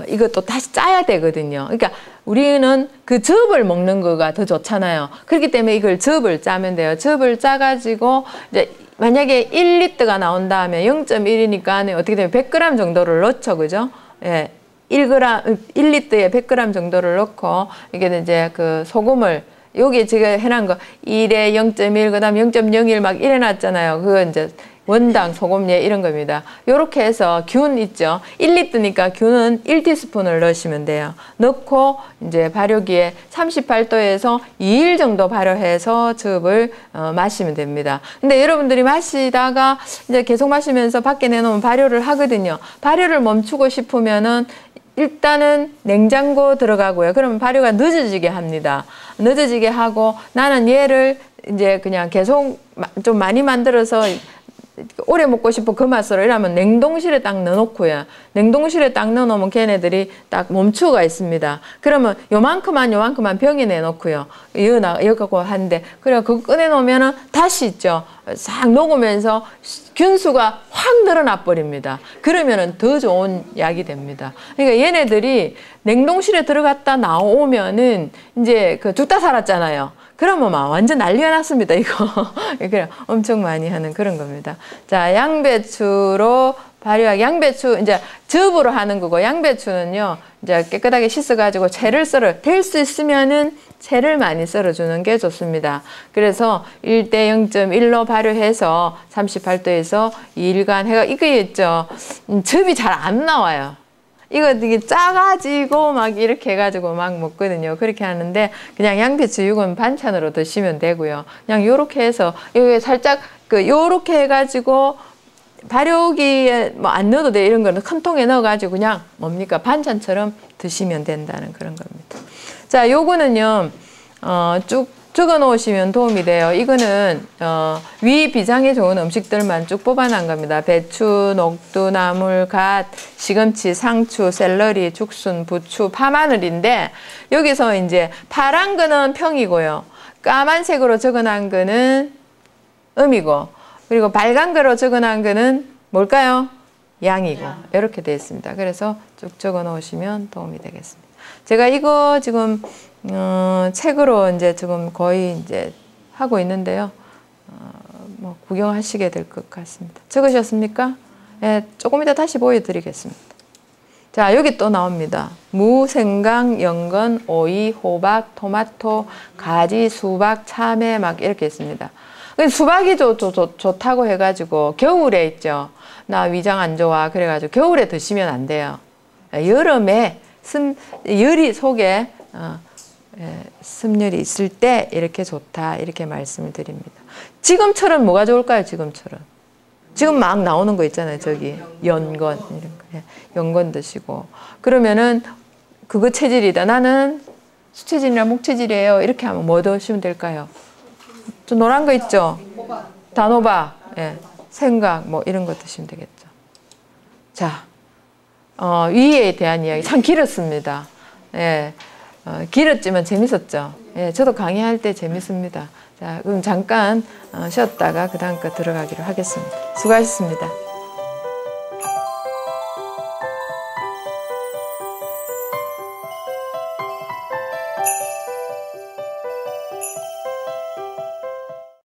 A: 이것도 다시 짜야 되거든요. 그러니까 우리는 그 즙을 먹는 거가 더 좋잖아요. 그렇기 때문에 이걸 즙을 짜면 돼요. 즙을 짜가지고, 이제 만약에 1리터가 나온 다음에 0.1이니까 어떻게 되면 100g 정도를 넣죠. 그죠? 예. 1리터에 100g 정도를 넣고, 이게 이제 그 소금을, 여기 지금 해놓은 거 1에 0.1, 그 다음 0.01 막 이래 놨잖아요. 그거 이제 원당 소금예 이런 겁니다. 요렇게 해서 균 있죠. 1리터니까 균은 1티스푼을 넣으시면 돼요. 넣고 이제 발효기에 38도에서 2일 정도 발효해서 즙을 마시면 됩니다. 근데 여러분들이 마시다가 이제 계속 마시면서 밖에 내놓으면 발효를 하거든요. 발효를 멈추고 싶으면은 일단은 냉장고 들어가고요. 그러면 발효가 늦어지게 합니다. 늦어지게 하고, 나는 얘를 이제 그냥 계속 좀 많이 만들어서 오래 먹고 싶어 그 맛으로, 이러면 냉동실에 딱 넣어놓고요. 냉동실에 딱 넣어놓으면 걔네들이 딱 멈추가 있습니다. 그러면 요만큼만 병에 내놓고요. 이거 하는데, 그래 그거 꺼내놓으면은 다시 있죠. 싹 녹으면서 균수가 확 늘어나 버립니다. 그러면은 더 좋은 약이 됩니다. 그러니까 얘네들이 냉동실에 들어갔다 나오면은 이제 죽다 살았잖아요. 그러면 막 완전 난리가 났습니다, 이거. 그래, 엄청 많이 하는 그런 겁니다. 자, 양배추로 발효하기. 양배추, 이제 즙으로 하는 거고, 양배추는요, 이제 깨끗하게 씻어가지고 채를 될 수 있으면은 채를 많이 썰어주는 게 좋습니다. 그래서 1대 0.1로 발효해서 38도에서 2일간 해가, 이게 있죠. 즙이 잘 안 나와요. 이거 되게 짜가지고 막 이렇게 해가지고 막 먹거든요. 그렇게 하는데, 그냥 양배추 육은 반찬으로 드시면 되고요. 그냥 요렇게 해서, 여기 살짝 요렇게 해가지고 발효기에 뭐 안 넣어도 돼. 이런 거는 큰 통에 넣어가지고 그냥 뭡니까? 반찬처럼 드시면 된다는 그런 겁니다. 자, 요거는요, 쭉 적어 놓으시면 도움이 돼요. 이거는, 위 비장에 좋은 음식들만 쭉 뽑아놓은 겁니다. 배추, 녹두, 나물, 갓, 시금치, 상추, 샐러리, 죽순, 부추, 파마늘인데, 여기서 이제 파란 거는 평이고요. 까만색으로 적어 놓은 거는 음이고, 그리고 빨간 거로 적어놓은 거는 뭘까요? 양이고 이렇게 되어 있습니다. 그래서 쭉 적어 놓으시면 도움이 되겠습니다. 제가 이거 지금 책으로 이제 지금 거의 이제 하고 있는데요. 뭐 구경하시게 될 것 같습니다. 적으셨습니까? 예, 조금 이따 다시 보여드리겠습니다. 자, 여기 또 나옵니다. 무, 생강, 연근, 오이, 호박, 토마토, 가지, 수박, 참외 막 이렇게 있습니다. 수박이 좋다고 해가지고 겨울에 있죠. 나 위장 안 좋아. 그래가지고 겨울에 드시면 안 돼요. 여름에 열이 속에 습열이 있을 때 이렇게 좋다. 이렇게 말씀을 드립니다. 지금처럼 뭐가 좋을까요? 지금처럼. 지금 막 나오는 거 있잖아요. 저기 연건 이런 거. 연건 드시고 그러면은 그거 체질이다. 나는 수체질이나 목체질이에요. 이렇게 하면 뭐 드시면 될까요? 저 노란 거 있죠? 단호박, 예, 생강 뭐 이런 거 드시면 되겠죠. 자, 위에 대한 이야기 참 길었습니다. 예, 길었지만 재밌었죠. 예, 저도 강의할 때 재밌습니다. 자, 그럼 잠깐 쉬었다가 그 다음 거 들어가기로 하겠습니다. 수고하셨습니다.